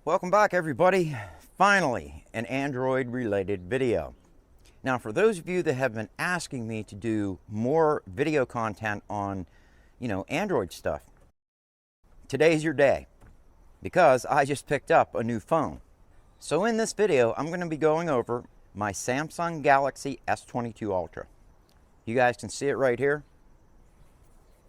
Welcome back, everybody. Finally, an Android related video. Now, for those of you that have been asking me to do more video content on, Android stuff, today's your day because I just picked up a new phone. So in this video, I'm going to be going over my Samsung Galaxy S22 Ultra. You guys can see it right here.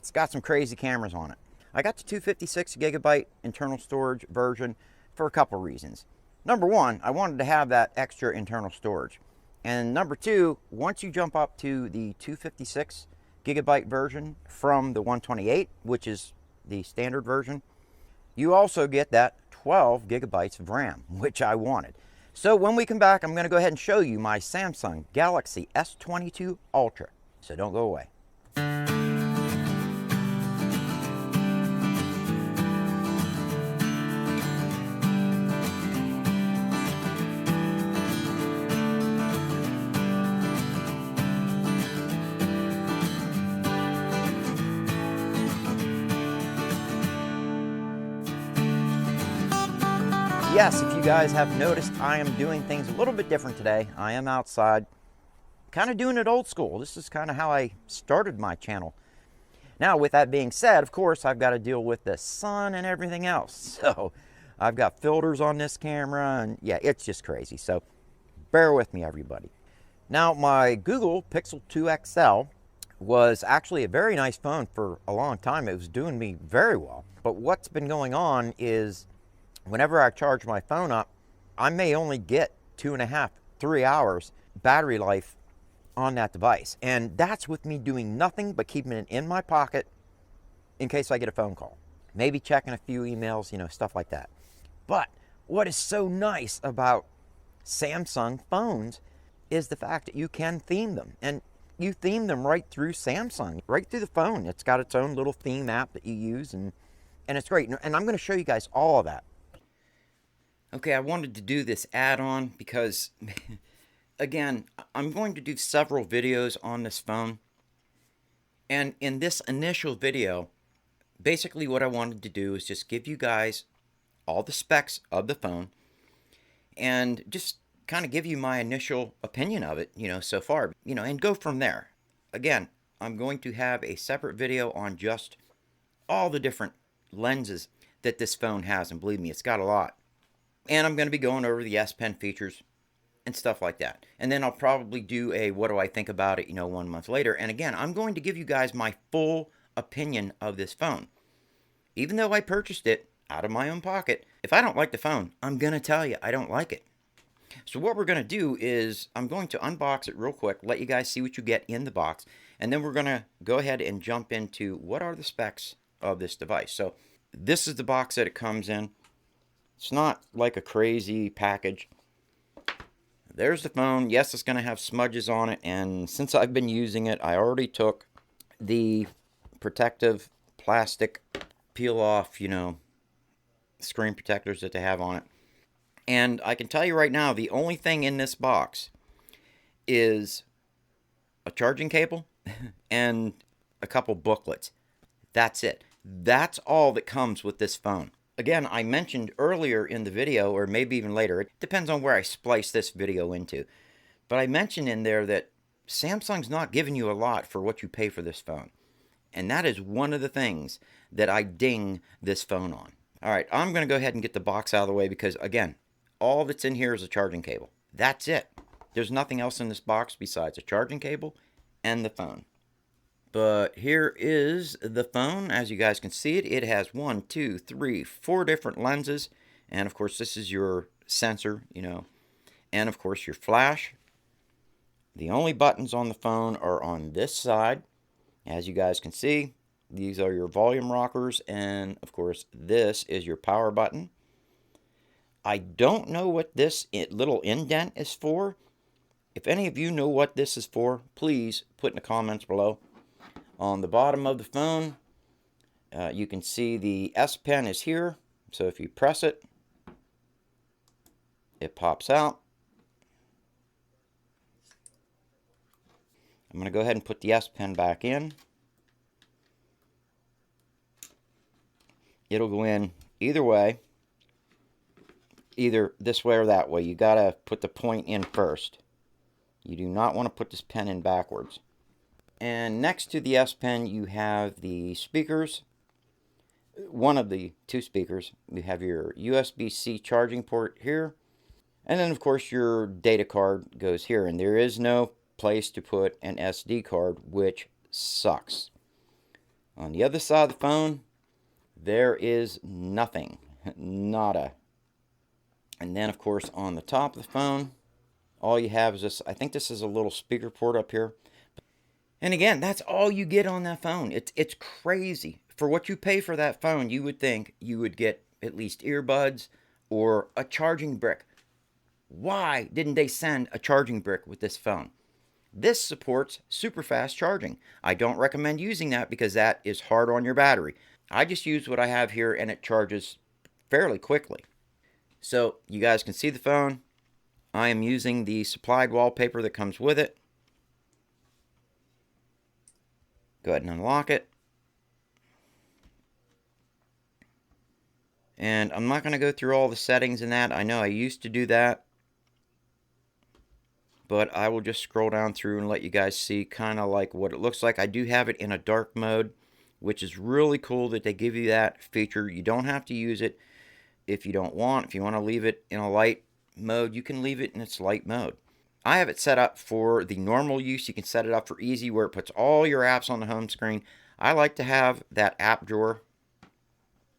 It's got some crazy cameras on it. I got the 256 gigabyte internal storage version for a couple reasons. Number one, I wanted to have that extra internal storage. And number two, once you jump up to the 256 gigabyte version from the 128, which is the standard version, you also get that 12 gigabytes of RAM, which I wanted. So when we come back, I'm going to go ahead and show you my Samsung Galaxy S22 Ultra. So don't go away. Yes, if you guys have noticed, I am doing things a little bit different today. I am outside, kind of doing it old school. This is kind of how I started my channel. Now, with that being said, of course, I've got to deal with the sun and everything else. So I've got filters on this camera, and yeah, it's just crazy. So bear with me, everybody. Now, my Google Pixel 2 XL was actually a very nice phone for a long time. It was doing me very well. But what's been going on is whenever I charge my phone up, I may only get 2.5, 3 hours battery life on that device. And that's with me doing nothing but keeping it in my pocket in case I get a phone call. Maybe checking a few emails, stuff like that. But what is so nice about Samsung phones is the fact that you can theme them. And you theme them right through Samsung, right through the phone. It's got its own little theme app that you use, and it's great. And I'm going to show you guys all of that. Okay, I wanted to do this add-on because, again, I'm going to do several videos on this phone. And in this initial video, basically what I wanted to do is just give you guys all the specs of the phone and just kind of give you my initial opinion of it, so far, and go from there. Again, I'm going to have a separate video on just all the different lenses that this phone has, and believe me, it's got a lot. And I'm going to be going over the S Pen features and stuff like that. And then I'll probably do a what do I think about it, 1 month later. And again, I'm going to give you guys my full opinion of this phone. Even though I purchased it out of my own pocket, if I don't like the phone, I'm going to tell you I don't like it. So what we're going to do is I'm going to unbox it real quick, let you guys see what you get in the box. And then we're going to go ahead and jump into what are the specs of this device. So this is the box that it comes in. It's not like a crazy package. There's the phone. Yes, it's going to have smudges on it. And since I've been using it, I already took the protective plastic peel off, screen protectors that they have on it. And I can tell you right now, the only thing in this box is a charging cable and a couple booklets. That's it. That's all that comes with this phone. Again, I mentioned earlier in the video, or maybe even later, it depends on where I splice this video into, but I mentioned in there that Samsung's not giving you a lot for what you pay for this phone. And that is one of the things that I ding this phone on. All right, I'm going to go ahead and get the box out of the way because, again, all that's in here is a charging cable. That's it. There's nothing else in this box besides a charging cable and the phone. But here is the phone. As you guys can see it, it has 4 different lenses. And of course, this is your sensor, and of course your flash. The only buttons on the phone are on this side. As you guys can see, these are your volume rockers. And of course, this is your power button. I don't know what this little indent is for. If any of you know what this is for, please put in the comments below. On the bottom of the phone, you can see the S Pen is here. So if you press it, it pops out. I'm going to go ahead and put the S Pen back in. It'll go in either way. either this way or that way. You gotta put the point in first. You do not want to put this pen in backwards. And next to the S Pen, you have the speakers. One of the two speakers. You have your USB-C charging port here. And then, of course, your data card goes here. And there is no place to put an SD card, which sucks. On the other side of the phone, there is nothing. Nada. And then, of course, on the top of the phone, all you have is this. I think this is a little speaker port up here. And again, that's all you get on that phone. It's crazy. For what you pay for that phone, you would think you would get at least earbuds or a charging brick. Why didn't they send a charging brick with this phone? This supports super fast charging. I don't recommend using that because that is hard on your battery. I just use what I have here and it charges fairly quickly. So you guys can see the phone. I am using the supplied wallpaper that comes with it. Go ahead and unlock it. And I'm not going to go through all the settings in that. I know I used to do that. But I will just scroll down through and let you guys see kind of like what it looks like. I do have it in a dark mode, which is really cool that they give you that feature. You don't have to use it if you don't want. If you want to leave it in a light mode, you can leave it in its light mode. I have it set up for the normal use. You can set it up for easy where it puts all your apps on the home screen. I like to have that app drawer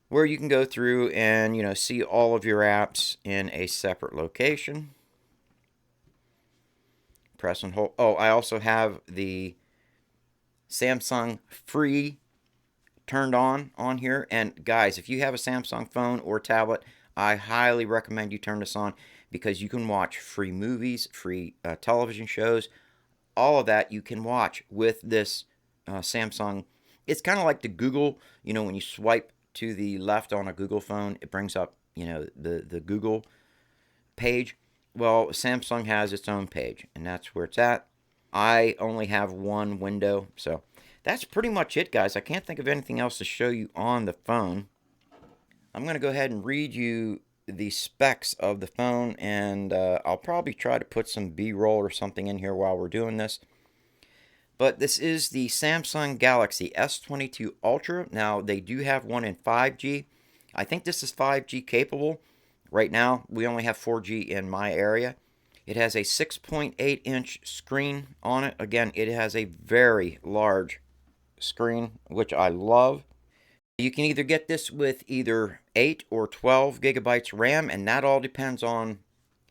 where you can go through and, you know, see all of your apps in a separate location. Press and hold. Oh, I also have the Samsung Free turned on here. And guys, if you have a Samsung phone or tablet, I highly recommend you turn this on because you can watch free movies, free television shows, all of that you can watch with this Samsung. It's kind of like the Google, you know, when you swipe to the left on a Google phone, it brings up, you know, the Google page. Well, Samsung has its own page, and that's where it's at. I only have one window, so that's pretty much it, guys. I can't think of anything else to show you on the phone. I'm going to go ahead and read you the specs of the phone, and I'll probably try to put some B-roll or something in here while we're doing this. But this is the Samsung Galaxy S22 Ultra. Now, they do have one in 5G. I think this is 5G capable. Right now, we only have 4G in my area. It has a 6.8-inch screen on it. Again, it has a very large screen, which I love. You can either get this with either 8 or 12 gigabytes RAM, and that all depends on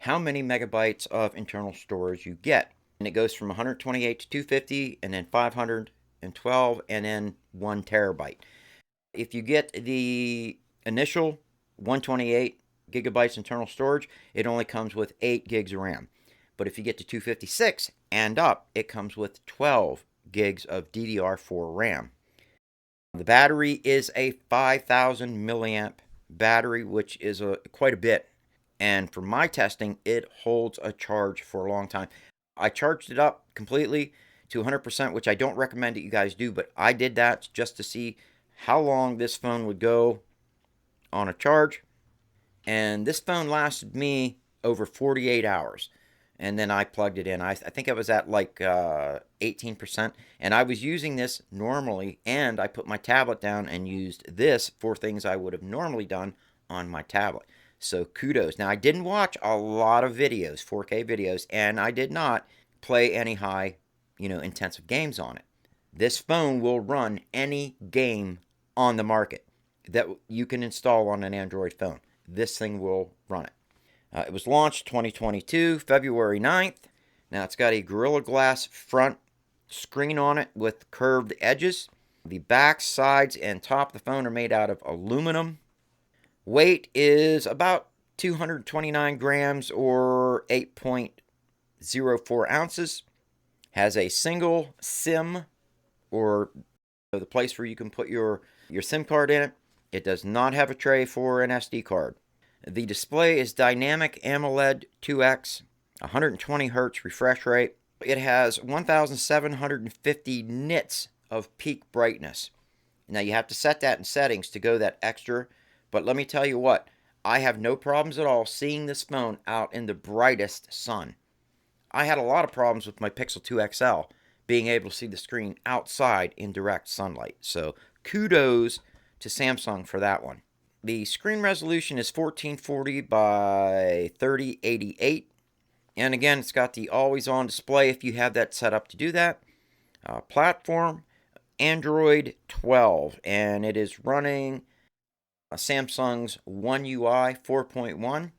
how many megabytes of internal storage you get. And it goes from 128 to 250, and then 512, and then 1 terabyte. If you get the initial 128 gigabytes internal storage, it only comes with 8 gigs of RAM. But if you get to 256 and up, it comes with 12 gigs of DDR4 RAM. The battery is a 5,000 milliamp battery, which is quite a bit. And for my testing, it holds a charge for a long time. I charged it up completely to 100%, which I don't recommend that you guys do, but I did that just to see how long this phone would go on a charge. And this phone lasted me over 48 hours. And then I plugged it in. I think I was at like 18%. And I was using this normally. And I put my tablet down and used this for things I would have normally done on my tablet. So kudos. Now, I didn't watch a lot of videos, 4K videos. And I did not play any high, intensive games on it. This phone will run any game on the market that you can install on an Android phone. This thing will run it. It was launched 2022, February 9th. Now it's got a Gorilla Glass front screen on it with curved edges. The back, sides, and top of the phone are made out of aluminum. Weight is about 229 grams or 8.04 ounces. Has a single SIM, or the place where you can put your SIM card in it. It does not have a tray for an SD card. The display is dynamic AMOLED 2X, 120 Hz refresh rate. It has 1,750 nits of peak brightness. Now you have to set that in settings to go that extra, but let me tell you what, I have no problems at all seeing this phone out in the brightest sun. I had a lot of problems with my Pixel 2 XL being able to see the screen outside in direct sunlight. So kudos to Samsung for that one. The screen resolution is 1440 by 3088. And again, it's got the always-on display if you have that set up to do that. Platform, Android 12. And it is running Samsung's One UI 4.1.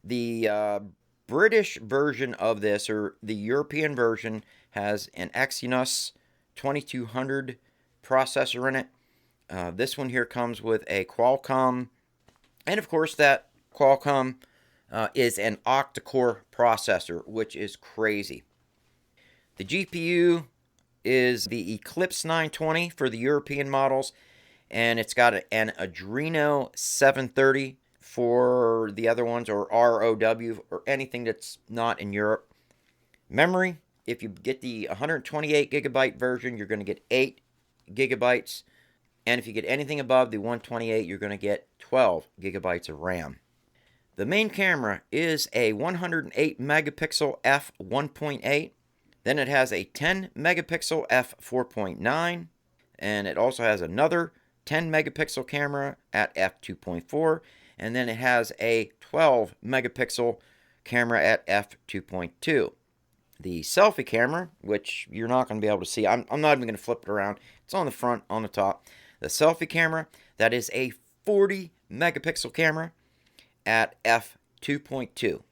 The British version of this, or the European version, has an Exynos 2200 processor in it. This one here comes with a Qualcomm, and of course that Qualcomm is an octa-core processor, which is crazy. The GPU is the Eclipse 920 for the European models, and it's got an Adreno 730 for the other ones, or ROW, or anything that's not in Europe. Memory, if you get the 128 gigabyte version, you're going to get 8 gigabytes. And if you get anything above the 128, you're going to get 12 gigabytes of RAM. The main camera is a 108 megapixel f1.8. Then it has a 10 megapixel f4.9. And it also has another 10 megapixel camera at f2.4. And then it has a 12 megapixel camera at f2.2. The selfie camera, which you're not going to be able to see, I'm not even going to flip it around. It's on the front, on the top. The selfie camera, that is a 40 megapixel camera at f2.2.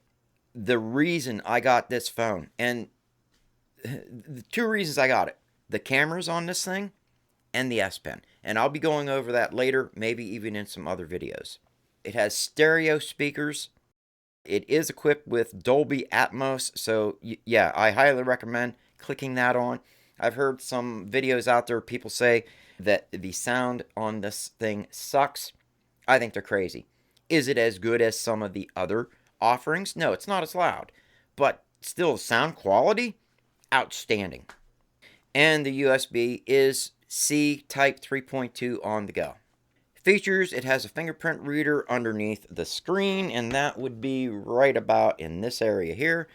The reason I got this phone, and the two reasons I got it, the cameras on this thing and the S Pen. And I'll be going over that later, maybe even in some other videos. It has stereo speakers. It is equipped with Dolby Atmos, so yeah, I highly recommend clicking that on. I've heard some videos out there, people say that the sound on this thing sucks. I think they're crazy. Is it as good as some of the other offerings? No, it's not as loud, but still sound quality, outstanding. And the USB is C Type 3.2 on the go. Features, it has a fingerprint reader underneath the screen, and that would be right about in this area here.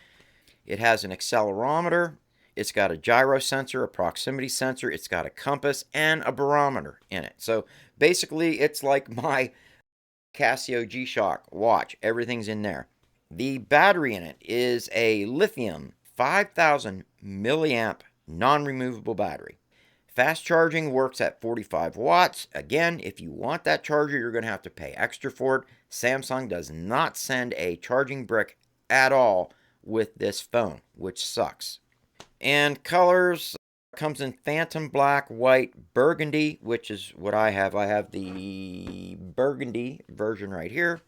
It has an accelerometer. It's got a gyro sensor, a proximity sensor. It's got a compass and a barometer in it. So basically, it's like my Casio G-Shock watch. Everything's in there. The battery in it is a lithium 5,000 milliamp non-removable battery. Fast charging works at 45 watts. Again, if you want that charger, you're going to have to pay extra for it. Samsung does not send a charging brick at all with this phone, which sucks. And colors, comes in phantom black, white, burgundy, which is what I have. I have the burgundy version right here.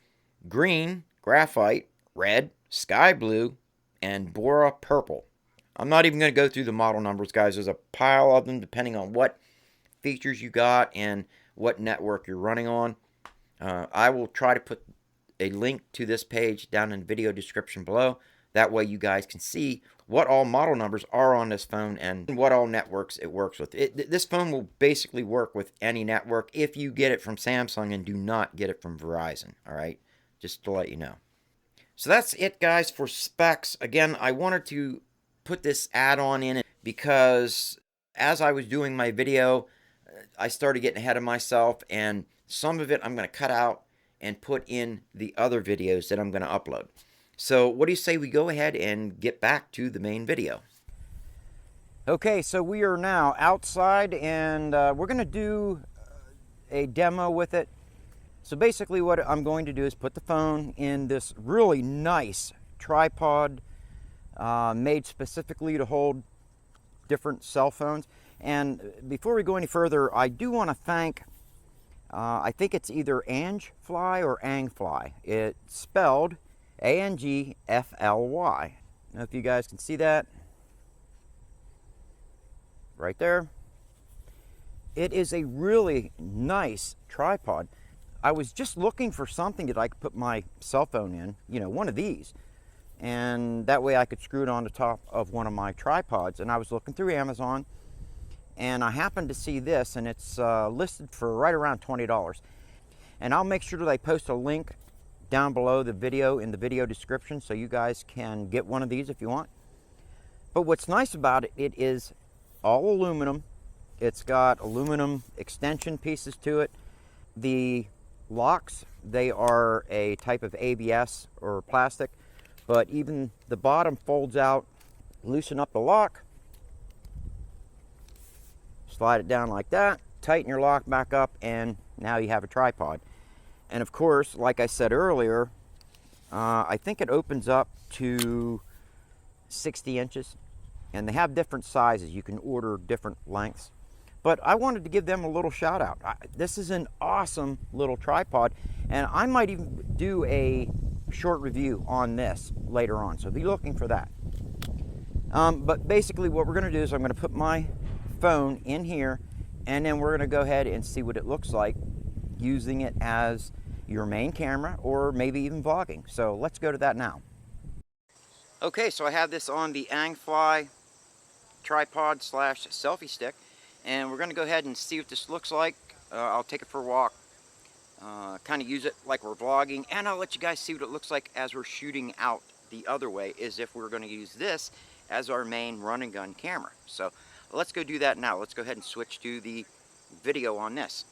Green, graphite, red, sky blue, and Bora purple. I'm not even going to go through the model numbers, guys. There's a pile of them depending on what features you got and what network you're running on. I will try to put a link to this page down in the video description below. That way you guys can see what all model numbers are on this phone and what all networks it works with. This phone will basically work with any network if you get it from Samsung and do not get it from Verizon. All right, just to let you know. So that's it, guys, for specs. Again, I wanted to put this add-on in because as I was doing my video, I started getting ahead of myself, and some of it I'm going to cut out and put in the other videos that I'm going to upload. So what do you say we go ahead and get back to the main video? Okay, so we are now outside, and we're going to do a demo with it. So basically what I'm going to do is put the phone in this really nice tripod made specifically to hold different cell phones. And before we go any further, I do want to thank, I think it's either Angfly or Angfly. It's spelled Angfly. I don't know if you guys can see that right there. It is a really nice tripod. I was just looking for something that I could put my cell phone in, you know, one of these. And that way I could screw it on the top of one of my tripods. And I was looking through Amazon, and I happened to see this, and it's listed for right around $20. And I'll make sure that I post a link down below the video in the video description so you guys can get one of these if you want. But what's nice about it, it is all aluminum. It's got aluminum extension pieces to it. The locks, they are a type of ABS or plastic, but even the bottom folds out. Loosen up the lock, slide it down like that, tighten your lock back up, and now you have a tripod. And of course, like I said earlier, I think it opens up to 60 inches, and they have different sizes. You can order different lengths. But I wanted to give them a little shout out. This is an awesome little tripod, and I might even do a short review on this later on, so be looking for that. But basically what we're going to do is I'm going to put my phone in here, and then we're going to go ahead and see what it looks like using it as your main camera, or maybe even vlogging. So let's go to that now. Okay, so I have this on the Angfly tripod slash selfie stick, and we're going to go ahead and see what this looks like. I'll take it for a walk, kind of use it like we're vlogging, and I'll let you guys see what it looks like as we're shooting out the other way, as if we're going to use this as our main run and gun camera. So let's go do that now. Let's go ahead and switch to the video on this.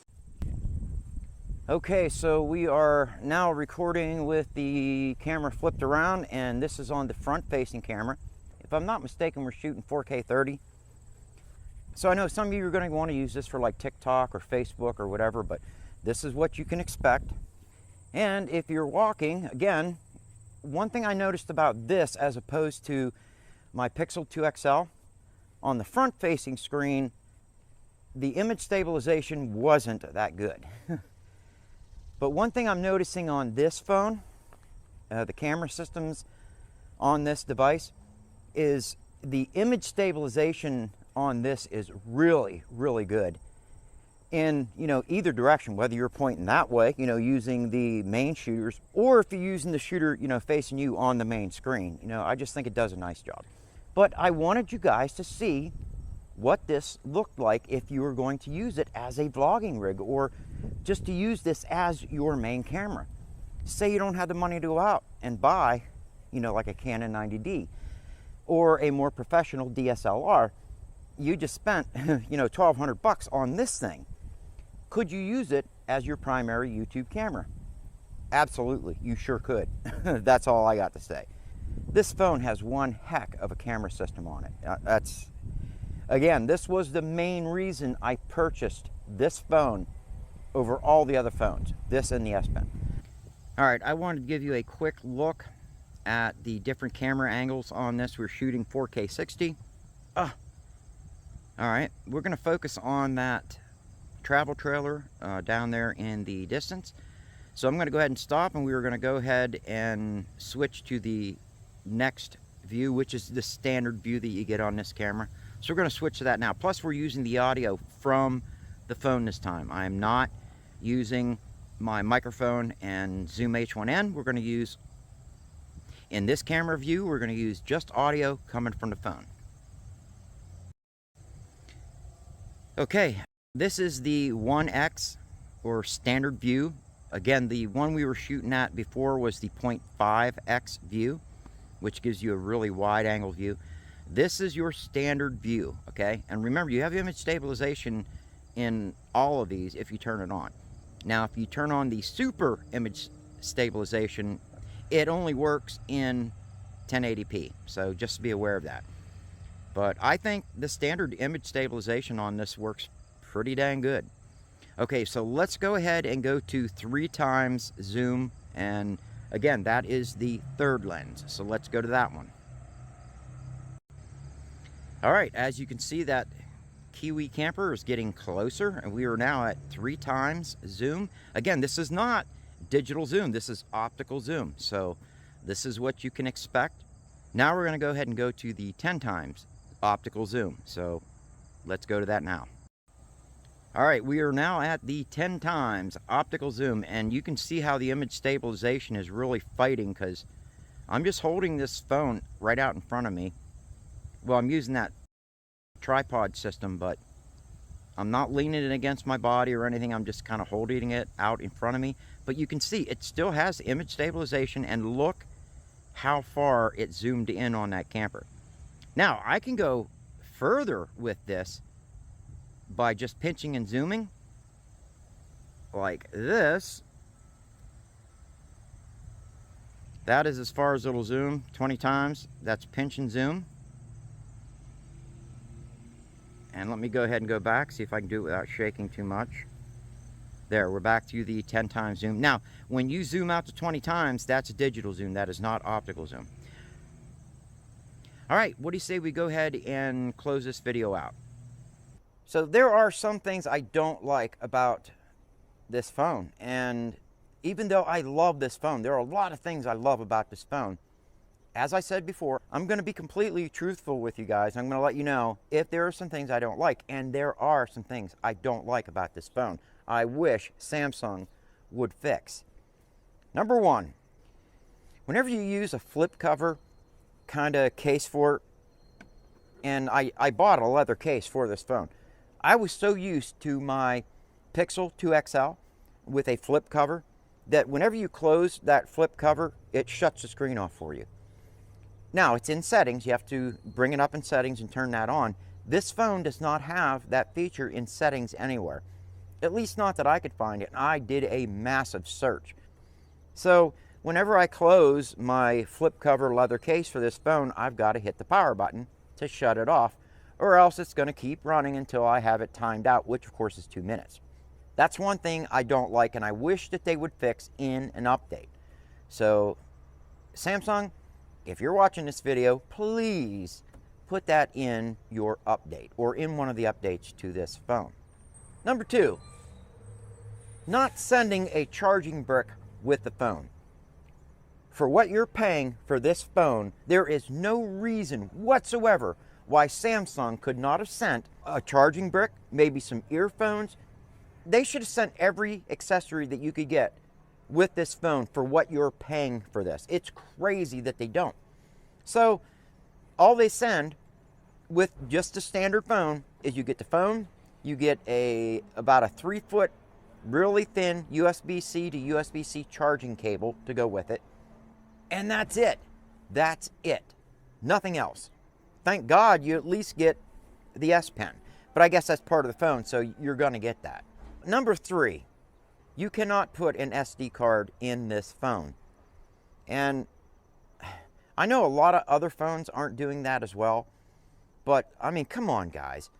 Okay, so we are now recording with the camera flipped around, and this is on the front-facing camera. If I'm not mistaken, we're shooting 4K 30. So I know some of you are going to want to use this for like TikTok or Facebook or whatever, but this is what you can expect. And if you're walking, again, one thing I noticed about this as opposed to my Pixel 2 XL, on the front-facing screen, the image stabilization wasn't that good. But one thing I'm noticing on this phone, the camera systems on this device, is the image stabilization on this is really, really good in, either direction, whether you're pointing that way, using the main shooters, or if you're using the shooter, facing you on the main screen. I just think it does a nice job. But I wanted you guys to see what this looked like if you were going to use it as a vlogging rig, or just to use this as your main camera. Say you don't have the money to go out and buy, like a Canon 90D or a more professional DSLR. You just spent, $1,200 on this thing. Could you use it as your primary YouTube camera? Absolutely, you sure could. That's all I got to say. This phone has one heck of a camera system on it. Again, this was the main reason I purchased this phone over all the other phones, this and the S Pen. All right, I wanted to give you a quick look at the different camera angles on this. We're shooting 4K 60. All right, we're going to focus on that travel trailer down there in the distance. So I'm going to go ahead and stop, and we're going to go ahead and switch to the next view, which is the standard view that you get on this camera. So we're going to switch to that now. Plus, we're using the audio from the phone this time. I am not using my microphone and Zoom H1n. We're going to use, in this camera view, we're going to use just audio coming from the phone. Okay, this is the 1X or standard view. Again, the one we were shooting at before was the 0.5X view, which gives you a really wide angle view. This is your standard view, okay? And remember, you have image stabilization in all of these if you turn it on. Now, if you turn on the super image stabilization, it only works in 1080p, so just be aware of that. But I think the standard image stabilization on this works pretty dang good. Okay, so let's go ahead and go to 3x zoom, and again, that is the third lens, so let's go to that one. All right, as you can see, that Kiwi camper is getting closer, and we are now at 3x zoom. Again, this is not digital zoom, this is optical zoom, so this is what you can expect. Now we're going to go ahead and go to the 10x optical zoom, so let's go to that now. All right, we are now at the 10x optical zoom, and you can see how the image stabilization is really fighting, because I'm just holding this phone right out in front of me. Well, I'm using that tripod system, but I'm not leaning it against my body or anything. I'm just kind of holding it out in front of me, But you can see it still has image stabilization, and look how far it zoomed in on that camper. Now, I can go further with this by just pinching and zooming like this. That is as far as it'll zoom 20 times. That's pinch and zoom. And let me go ahead and go back, see if I can do it without shaking too much. There, we're back to the 10 times zoom. Now, when you zoom out to 20 times, that's a digital zoom. That is not optical zoom. All right, what do you say we go ahead and close this video out? So there are some things I don't like about this phone. And even though I love this phone, there are a lot of things I love about this phone. As I said before, I'm going to be completely truthful with you guys. I'm going to let you know if there are some things I don't like. And there are some things I don't like about this phone. I wish Samsung would fix. Number one, whenever you use a flip cover kind of case for it, and I bought a leather case for this phone. I was so used to my Pixel 2 XL with a flip cover that whenever you close that flip cover, it shuts the screen off for you. Now, it's in settings. You have to bring it up in settings and turn that on. This phone does not have that feature in settings anywhere. At least not that I could find it. I did a massive search. So whenever I close my flip cover leather case for this phone, I've got to hit the power button to shut it off, or else it's going to keep running until I have it timed out, which of course is 2 minutes. That's one thing I don't like, and I wish that they would fix in an update. So Samsung, if you're watching this video, please put that in your update or in one of the updates to this phone. Number two, not sending a charging brick with the phone. For what you're paying for this phone, there is no reason whatsoever why Samsung could not have sent a charging brick, maybe some earphones. They should have sent every accessory that you could get with this phone for what you're paying for this. It's crazy that they don't. So all they send with just a standard phone is you get the phone, you get about a 3-foot, really thin USB-C to USB-C charging cable to go with it. And that's it. That's it. Nothing else. Thank God you at least get the S Pen. But I guess that's part of the phone, so you're going to get that. Number three, you cannot put an SD card in this phone. And I know a lot of other phones aren't doing that as well. But, I mean, come on, guys.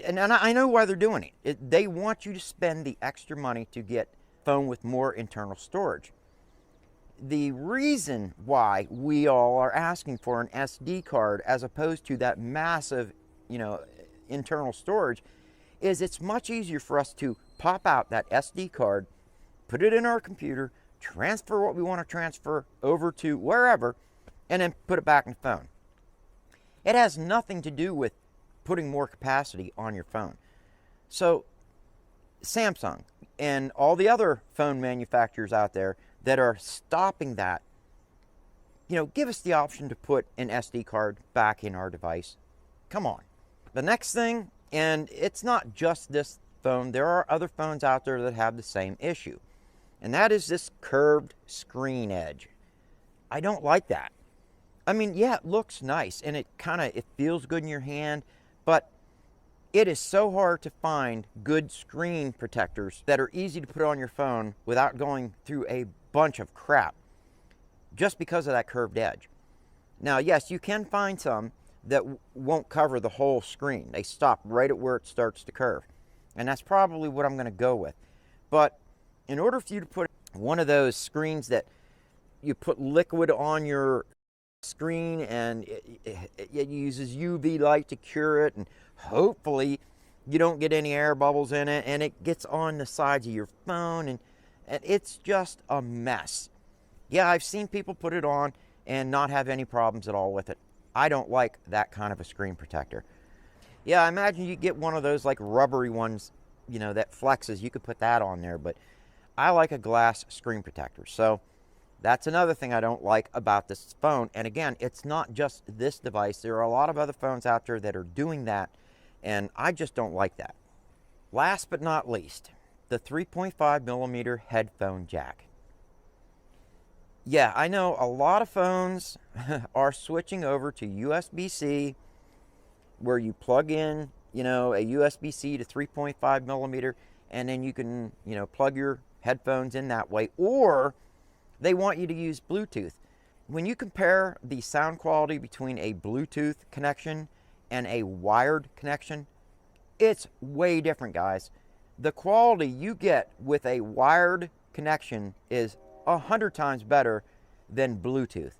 And I know why they're doing it. They want you to spend the extra money to get a phone with more internal storage. The reason why we all are asking for an SD card as opposed to that massive, internal storage is it's much easier for us to pop out that SD card, put it in our computer, transfer what we want to transfer over to wherever, and then put it back in the phone. It has nothing to do with putting more capacity on your phone. So Samsung and all the other phone manufacturers out there that are stopping that, give us the option to put an SD card back in our device. Come on. The next thing, and it's not just this phone, there are other phones out there that have the same issue, and that is this curved screen edge. I don't like that. I mean, yeah, it looks nice and it feels good in your hand, but it is so hard to find good screen protectors that are easy to put on your phone without going through a bunch of crap just because of that curved edge. Now, yes, you can find some that won't cover the whole screen. They stop right at where it starts to curve. And that's probably what I'm going to go with. But in order for you to put one of those screens that you put liquid on your screen and it uses UV light to cure it, and hopefully you don't get any air bubbles in it, and it gets on the sides of your phone, and it's just a mess. Yeah, I've seen people put it on and not have any problems at all with it. I don't like that kind of a screen protector. Yeah, I imagine you get one of those like rubbery ones, that flexes. You could put that on there, but I like a glass screen protector. So that's another thing I don't like about this phone. And again, it's not just this device. There are a lot of other phones out there that are doing that, and I just don't like that. Last but not least, the 3.5 millimeter headphone jack. Yeah, I know a lot of phones are switching over to USB-C, where you plug in, a USB-C to 3.5 millimeter, and then you can, plug your headphones in that way, or they want you to use Bluetooth. When you compare the sound quality between a Bluetooth connection and a wired connection, it's way different, guys. The quality you get with a wired connection is 100 times better than Bluetooth.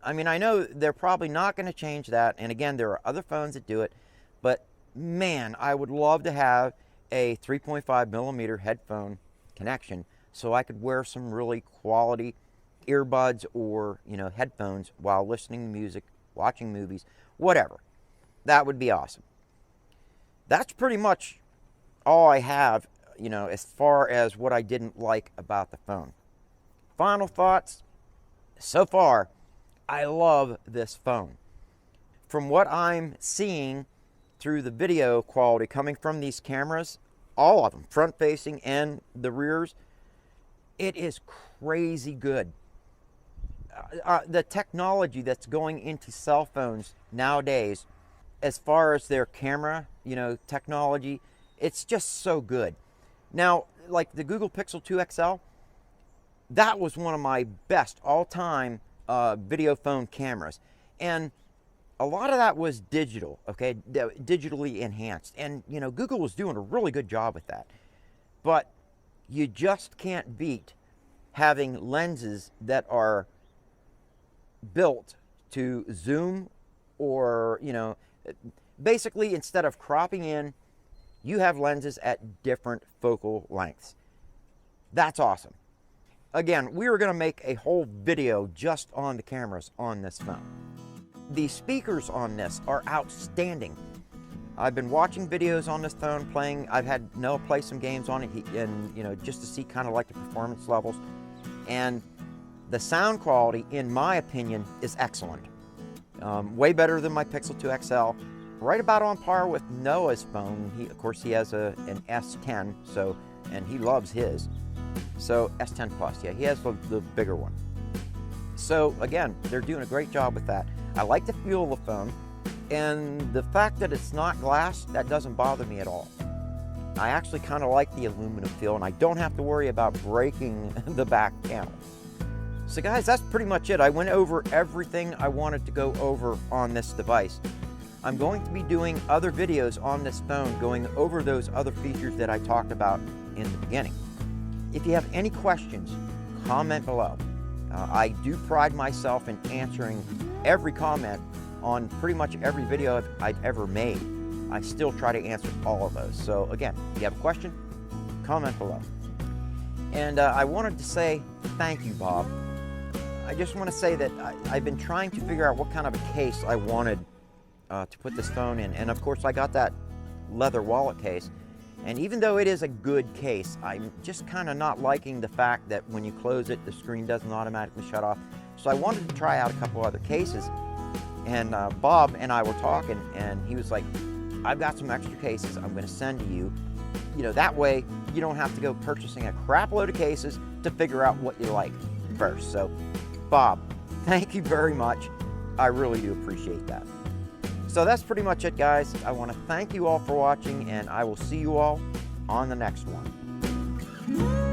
I mean, I know they're probably not going to change that, and again, there are other phones that do it, but man, I would love to have a 3.5 millimeter headphone connection so I could wear some really quality earbuds or, headphones while listening to music, watching movies, whatever. That would be awesome. That's pretty much all I have, as far as what I didn't like about the phone. Final thoughts. So far, I love this phone. From what I'm seeing through the video quality coming from these cameras, all of them, front facing and the rears, it is crazy good. The technology that's going into cell phones nowadays, as far as their camera, technology, it's just so good. Now, like the Google Pixel 2 XL, that was one of my best all-time video phone cameras. And a lot of that was digital, okay, digitally enhanced. And, Google was doing a really good job with that. But you just can't beat having lenses that are built to zoom or, basically instead of cropping in, you have lenses at different focal lengths. That's awesome. Again, we are going to make a whole video just on the cameras on this phone. The speakers on this are outstanding. I've been watching videos on this phone playing. I've had Noah play some games on it, and just to see kind of like the performance levels. And the sound quality, in my opinion, is excellent. Way better than my Pixel 2 XL. Right about on par with Noah's phone. Of course, he has an S10, and he loves his. So S10 Plus, yeah, he has the bigger one. So again, they're doing a great job with that. I like the feel of the phone, and the fact that it's not glass, that doesn't bother me at all. I actually kind of like the aluminum feel, and I don't have to worry about breaking the back panel. So guys, that's pretty much it. I went over everything I wanted to go over on this device. I'm going to be doing other videos on this phone, going over those other features that I talked about in the beginning. If you have any questions, comment below. I do pride myself in answering every comment on pretty much every video I've ever made. I still try to answer all of those. So again, if you have a question, comment below. And I wanted to say thank you, Bob. I just want to say that I've been trying to figure out what kind of a case I wanted to put this phone in. And of course, I got that leather wallet case. And even though it is a good case, I'm just kind of not liking the fact that when you close it, the screen doesn't automatically shut off. So I wanted to try out a couple other cases. And Bob and I were talking, and he was like, I've got some extra cases I'm going to send to you. That way you don't have to go purchasing a crap load of cases to figure out what you like first. So, Bob, thank you very much. I really do appreciate that. So that's pretty much it, guys. I want to thank you all for watching, and I will see you all on the next one.